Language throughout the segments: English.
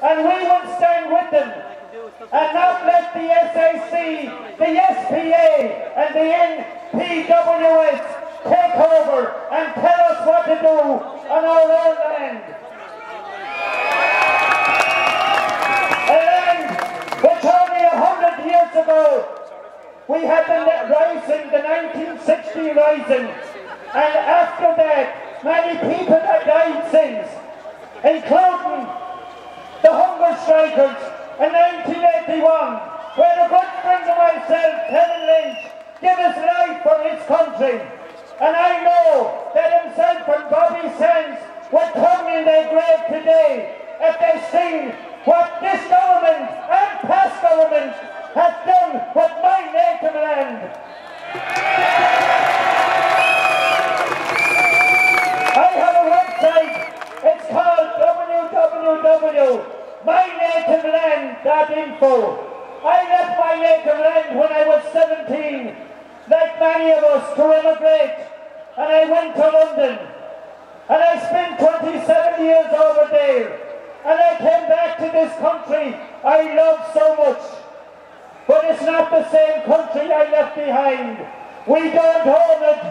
and we will stand with them and not let the SAC, the SPA and the NPWS take over and tell us what to do on our own land. A land which only 100 years ago we had the rising, the 1960 rising, and after that many people have died since, including the hunger strikers in 1981, where a good friend of myself, Kevin Lynch, gave his life for his country. And I know that himself and Bobby Sands would come in their grave today if they seen what this government and past government has done with my native land. I have a website. It's called www.mynativeland.info. I left my native land when I was 17, like many of us, to immigrate, and I went to London, and I spent 27 years over there, and I came back to this country I love so much, but it's not the same country I left behind. We don't own it,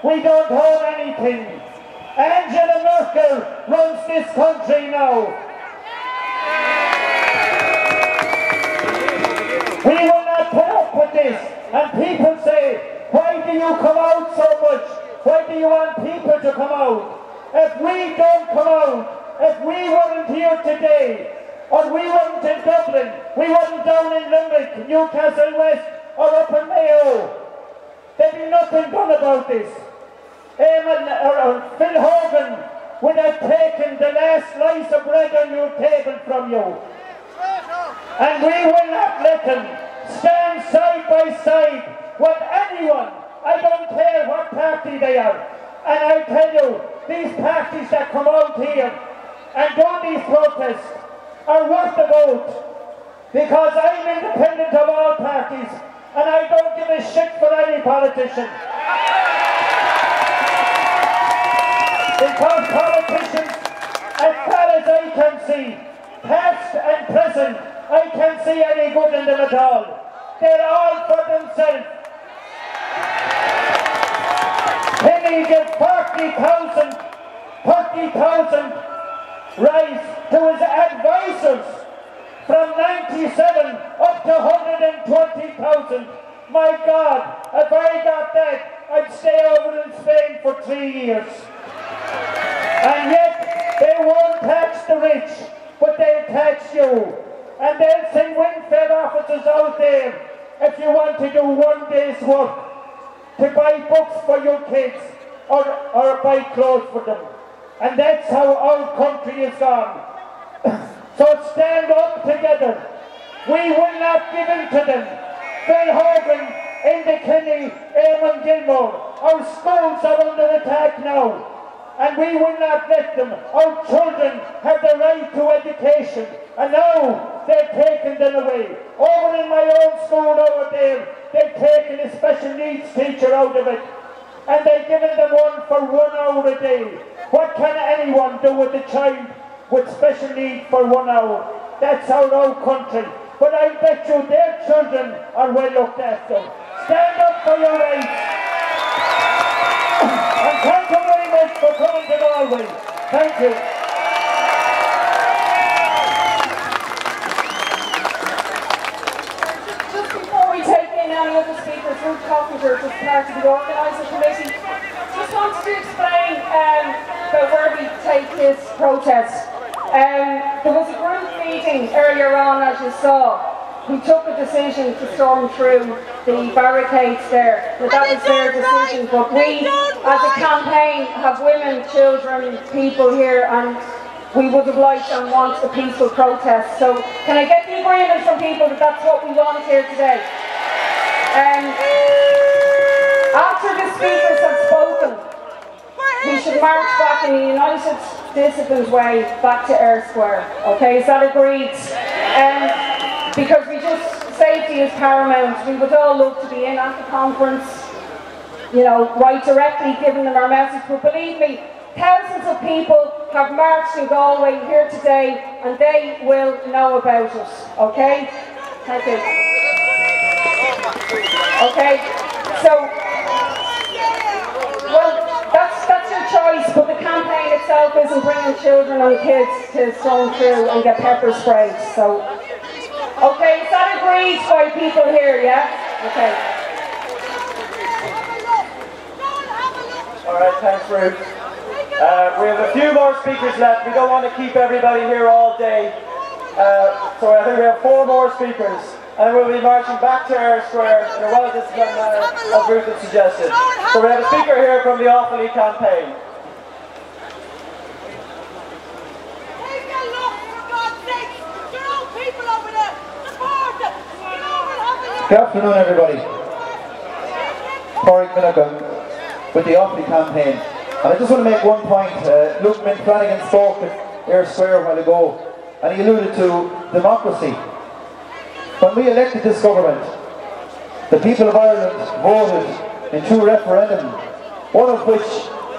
we don't own anything. Angela Merkel runs this country now. We will not put up with this. And people say, why do you come out so much? Why do you want people to come out? If we don't come out, if we weren't here today, or we weren't in Dublin, we weren't down in Limerick, Newcastle West, or up in Mayo, there'd be nothing done about this. Phil Hogan would have taken the last slice of bread on your table from you. And we will not let them stand side by side with anyone. I don't care what party they are. And I tell you, these parties that come out here and do these protests are worth the vote. Because I'm independent of all parties and I don't give a shit for any politician. Because politicians, as far as I can see, past and present, I can't see any good in them at all. They're all for themselves. Kenny gave 40,000 rise to his advisors from 97 up to 120,000. My God, if I got that, I'd stay over in Spain for 3 years. And yet, they won't tax the rich, but they'll tax you. And they'll send welfare officers out there if you want to do 1 day's work to buy books for your kids or buy clothes for them. And that's how our country is gone. So stand up together. We will not give in to them. Phil Hogan, Enda Kenny, Eamon Gilmore, our schools are under attack now. And we will not let them. Our children have the right to education. And now they're taking them away. Over in my own school over there, they've taken a special needs teacher out of it. And they've given them one for 1 hour a day. What can anyone do with a child with special needs for 1 hour? That's our own country. But I bet you their children are well looked after. Stand up for your rights. And thank you very much for coming to Galway. Thank you. Just before we take in any other speakers, Ruth Coffinger, just part of the organising committee, just wanted to explain about where we take this protest. There was a group meeting earlier on, as you saw, who took a decision to storm through the barricades there. But that was their decision. But we, as a campaign, have women, children, people here, and we would have liked and want a peaceful protest. So can I get the agreement from people that that's what we want here today? After the speakers have spoken, we should march back in a united, disciplined way back to Eyre Square. Okay, is that agreed? Because safety is paramount. We would all love to be in at the conference, you know, right directly giving them our message. But believe me, thousands of people have marched in Galway here today, and they will know about it, okay? Thank you. Okay, so, well, that's your choice, but the campaign itself isn't bringing children and kids to Stonecrew and get pepper sprayed, so. Okay, is that agreed by people here, yeah? Okay. Alright, thanks Ruth. We have a few more speakers left. We don't want to keep everybody here all day. So I think we have 4 more speakers. And we'll be marching back to Eyre Square in a well-disciplined manner, as Ruth had suggested. So we have a speaker here from the Offaly campaign. Take a look, for God's sake! Your own people over there! Support them! Good afternoon, everybody. Pádraig Milligan with the Offaly campaign. And I just want to make one point. Luke Flanagan spoke at Eyre Square a while ago, and he alluded to democracy. When we elected this government, the people of Ireland voted in 2 referendums, one of which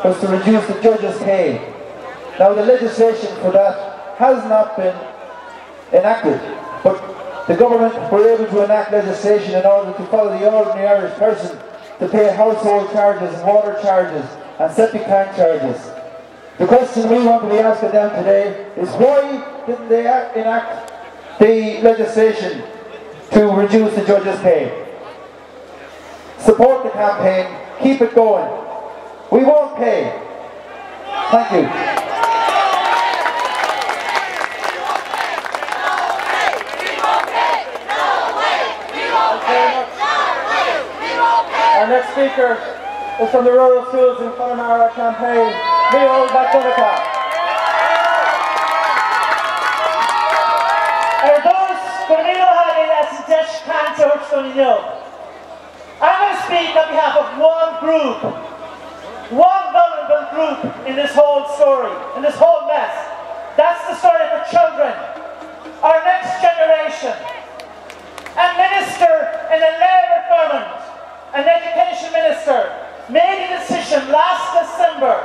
was to reduce the judges' pay. Now the legislation for that has not been enacted, but the government were able to enact legislation in order to follow the ordinary Irish person to pay household charges, water charges and septic tank charges. The question we want to be asking them today is why didn't they enact the legislation to reduce the judges' pay? Support the campaign, keep it going. We won't pay. Thank you. Our next speaker is from the Rural Schools in Connemara campaign, Micheál Mac Donnchadh. I'm going to speak on behalf of one group, one vulnerable group in this whole story, in this whole mess. That's the story for children, our next generation. A minister in a Labour government, an education minister, made a decision last December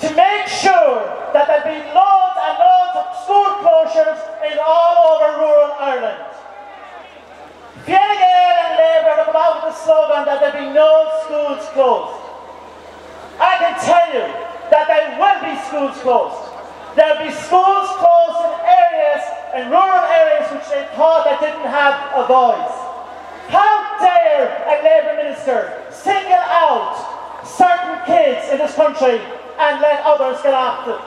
to make sure that there'd be loads and loads of school closures in all over rural Ireland. Fine Gael and Labour have come out with the slogan that there'll be no schools closed. I can tell you that there will be schools closed. There'll be schools closed in areas, in rural areas which they thought that didn't have a voice. How dare a Labour minister single out certain kids in this country and let others get after it?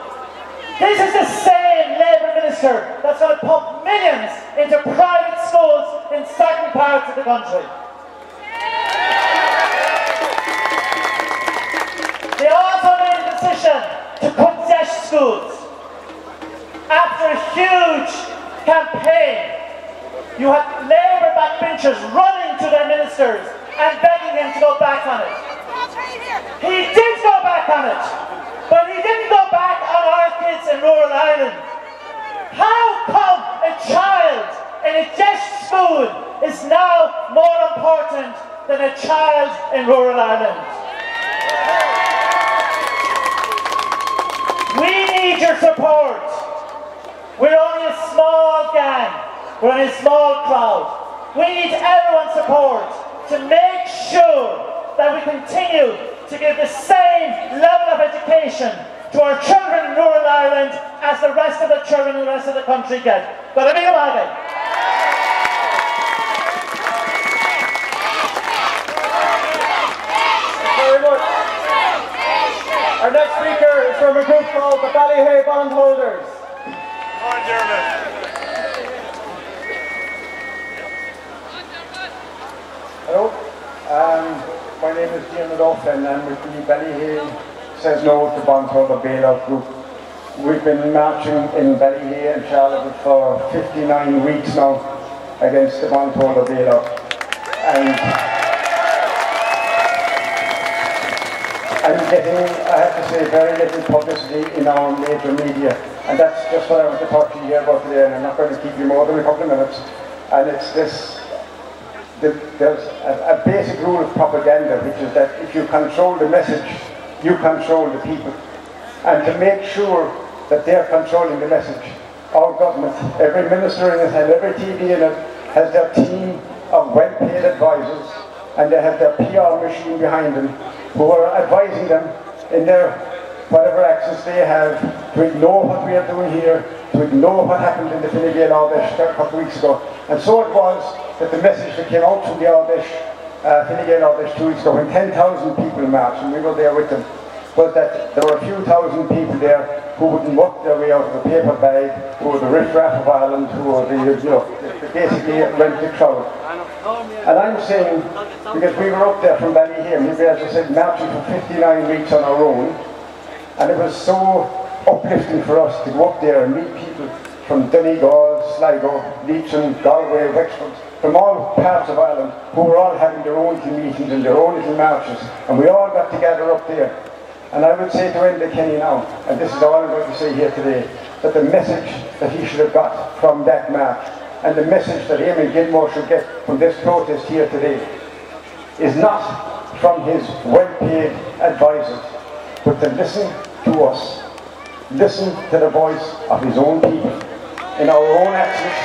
This is the same Labour minister that's going to pump millions into private schools in certain parts of the country. They also made a decision to contest schools. After a huge campaign, you had Labour backbenchers running to their ministers and begging them to go back on it. He did go back on it, but he didn't go back on our kids in rural Ireland. How come a child in a DEIS school is now more important than a child in rural Ireland? We need your support. We're only a small gang. We're only a small crowd. We need everyone's support to make sure that we continue to give the same level of education to our children in rural Ireland as the rest of the children in the rest of the country get. Got a big amount. Very much. Our next speaker is from a group called the Ballyhay Bondholders. Hi, Dermot. Hello, my name is Diarmuid O'Flynn and with the Ballyhay Says No to Bondholder Bailout Group. We've been marching in Ballyhay and Charleville for 59 weeks now against the bondholder bailout. And I'm getting, I have to say, very little publicity in our major media. And that's just what I want to talk to you here about today, and I'm not going to keep you more than a couple of minutes. And it's this. There's a basic rule of propaganda, which is that if you control the message, you control the people. and to make sure that they're controlling the message. Our government, every minister in it and every TV in it has their team of well-paid advisors, and they have their PR machine behind them who are advising them in their whatever access they have to ignore what we are doing here, to ignore what happened in the Fine Gael Ardèche a couple of weeks ago. And so it was that the message that came out from the Ardèche, Fine Gael Ardèche 2 weeks ago, when 10,000 people marched, and we were there with them, was that there were a few thousand people there who wouldn't work their way out of a paper bag, who were the riff-raff of Ireland, who were the, basically rent the crowd. And I'm saying, because we were up there from Ballyhale, maybe as I said, marching for 59 weeks on our own, and it was so uplifting for us to go up there and meet people from Donegal, Sligo, Leitrim, Galway, Wexford, from all parts of Ireland, who were all having their own little meetings and their own little marches, and we all got together up there. And I would say to Enda Kenny now, and this is all I'm going to say here today, that the message that he should have got from that march, and the message that Eamon Gilmore should get from this protest here today, is not from his well-paid advisors, but to listen to us, listen to the voice of his own people, in our own accents,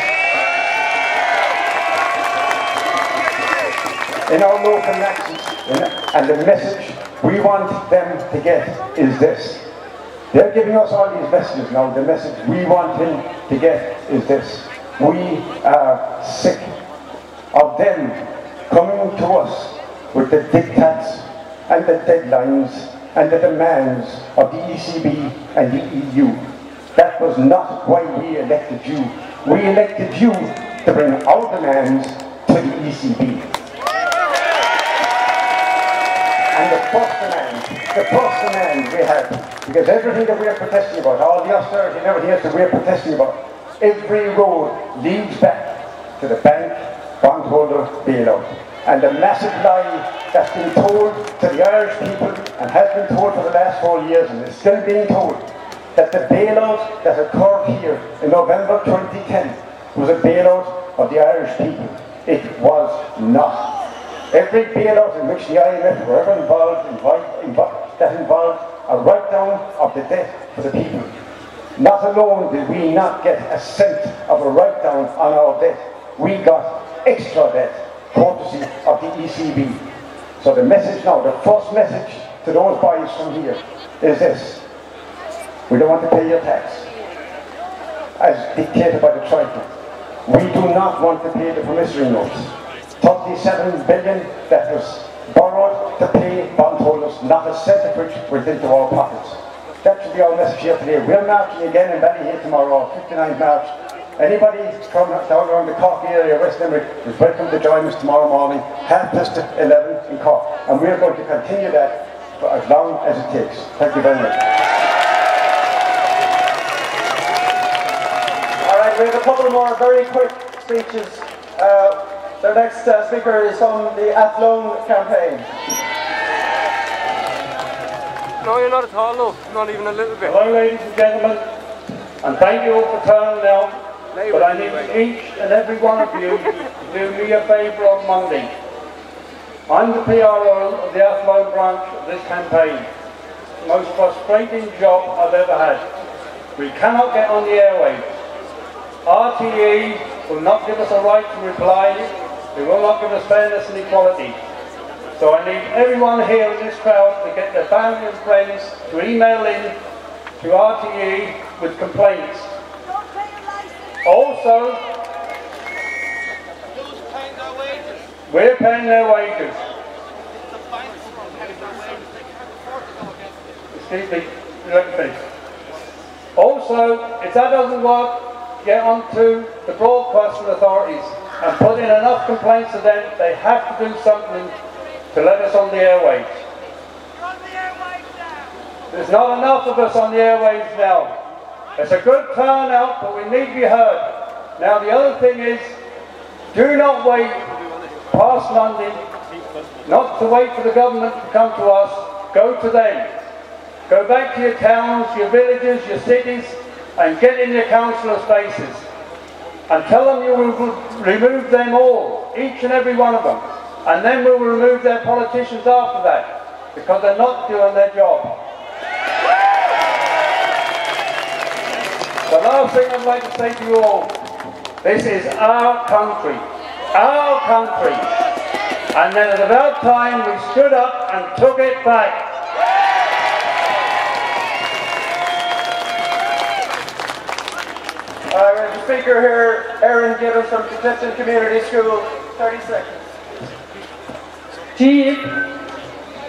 in our local accents, and the message we want them to get is this. They're giving us all these messages now. The message we want him to get is this. We are sick of them coming to us with the diktats and the deadlines and the demands of the ECB and the EU. That was not why we elected you. We elected you to bring our demands to the ECB. And the first demand we had, because everything that we are protesting about, all the austerity and everything else that we are protesting about, every road leads back to the bank bondholder bailout. And the massive lie that's been told to the Irish people, and has been told for the last 4 years, and is still being told, that the bailout that occurred here in November 2010 was a bailout of the Irish people. It was not. Every bailout in which the IMF were ever involved, that involved a write-down of the debt for the people. Not alone did we not get a cent of a write-down on our debt, we got extra debt, courtesy of the ECB. So the message now, the first message to those boys from here is this. We don't want to pay your tax, as dictated by the Troika. We do not want to pay the promissory notes. 37 billion that was borrowed to pay bondholders, not a cent of which went into our pockets. That should be our message here today. We're marching again in Ballyhale tomorrow, 59th March. Anybody from down around the Cork area, West Limerick, is welcome to join us tomorrow morning, 11:30 in Cork. And we're going to continue that for as long as it takes. Thank you very much. All right, we have a couple more very quick speeches. The next speaker is from the Athlone campaign. No, you're not at all, look. Not even a little bit. Hello, ladies and gentlemen, and thank you all for turning out. But I need each and every one of you to do me a favour on Monday. I'm the PRO of the Athlone branch of this campaign. The most frustrating job I've ever had. We cannot get on the airwaves. RTE will not give us a right to reply. They will not give us fairness and equality. So I need everyone here in this crowd to get their family and friends to email in to RTE with complaints. Also, we're paying their wages. Excuse me, let me finish. Also, if that doesn't work, get onto the broadcasting authorities and put in enough complaints to them. They have to do something to let us on the airwaves. There's not enough of us on the airwaves now. It's a good turnout, but we need to be heard. Now the other thing is, do not wait past Monday, not to wait for the government to come to us, go to them. Go back to your towns, your villages, your cities, and get in your councillor spaces. And tell them you will remove them all, each and every one of them. And then we will remove their politicians after that, because they're not doing their job. The last thing I'd like to say to you all, this is our country. Our country. And then at about time we stood up and took it back. We have the speaker here, Aaron Gibbons from Clifton Community School. 30 seconds. Gee,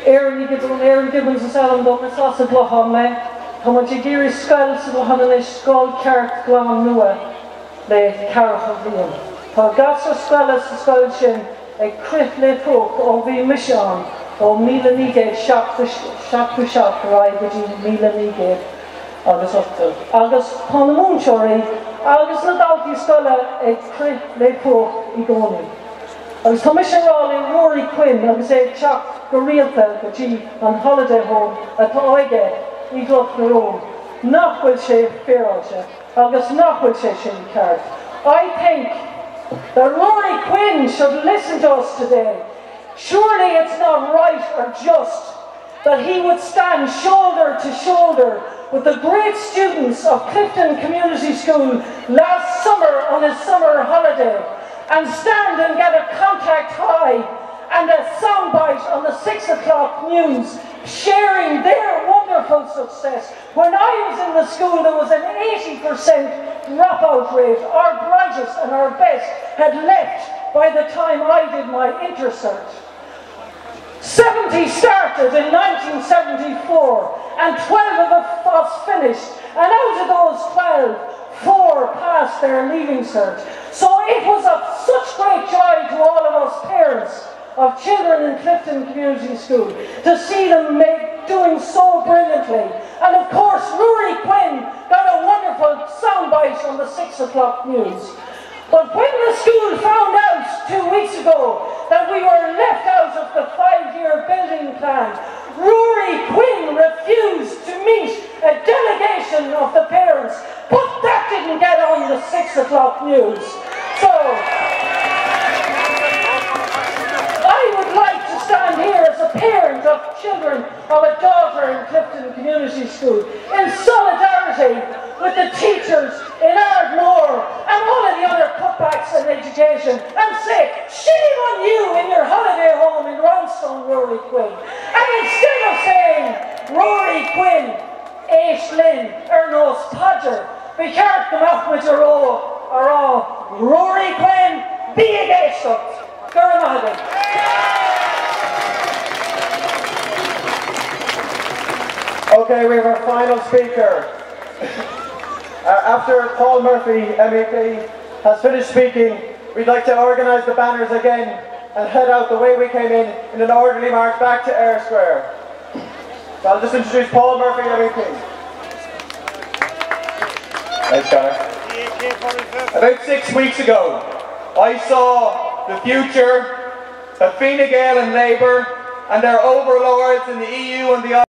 Aaron Gibbons is Alan Douglas, Asa Glahame. Thomas Giri Skull, Silhana Skull, Carrot Glam Nua, the Carrot of Liam. Pagasa Squalus, Skulchin, a Crit Le Folk, or V Mission, or Milanigate, Shop to Shop, Rai, Milanigate. Agus Upton. Agus Panamunchori, Agus Ladalki Scola, a Crit Le Folk, Igoni. Agus Commissioner Raleigh, Rory Quinn, agus a Chuck Goreelta, the G on holiday home at Oige, Igloch na Rome. Not will she Feroche, Agus not will she Shin Card. I think that Rory Quinn should listen to us today. Surely it's not right or just that he would stand shoulder to shoulder with the great students of Clifton Community School last summer on his summer holiday and stand and get a contact high and a soundbite on the 6 o'clock news sharing their wonderful success. When I was in the school there was an 80% dropout rate. Our brightest and our best had left by the time I did my intercert. 70 started in 1974 and 12 of us finished, and out of those 12, 4 passed their leaving cert. So it was of such great joy to all of us parents of children in Clifton Community School to see them doing so brilliantly. And of course Rory Quinn got a wonderful soundbite on the 6 o'clock news. But when the school found out 2 weeks ago that we were left out of the 5-year building plan, Rory Quinn refused to meet a delegation of the parents, but that didn't get on the 6 o'clock news. So, I would like to stand here as a parent of children of a daughter in Clifton Community School in solidarity with the teachers in Ardmore and all of the other cutbacks in education and say, shame on you in your holiday home in Roundstone, Rory Quinn. And instead of saying, Rory Quinn, Aishlin, Ernos Podger, Bicart come off with your all, Rory Quinn, be a gay stuff. Okay, we have our final speaker. After Paul Murphy, MEP, has finished speaking, we'd like to organise the banners again and head out the way we came in an orderly march back to Eyre Square. So I'll just introduce Paul Murphy, MEP. Thanks, Connor. About 6 weeks ago, I saw the future of Fine Gael and Labour and their overlords in the EU and the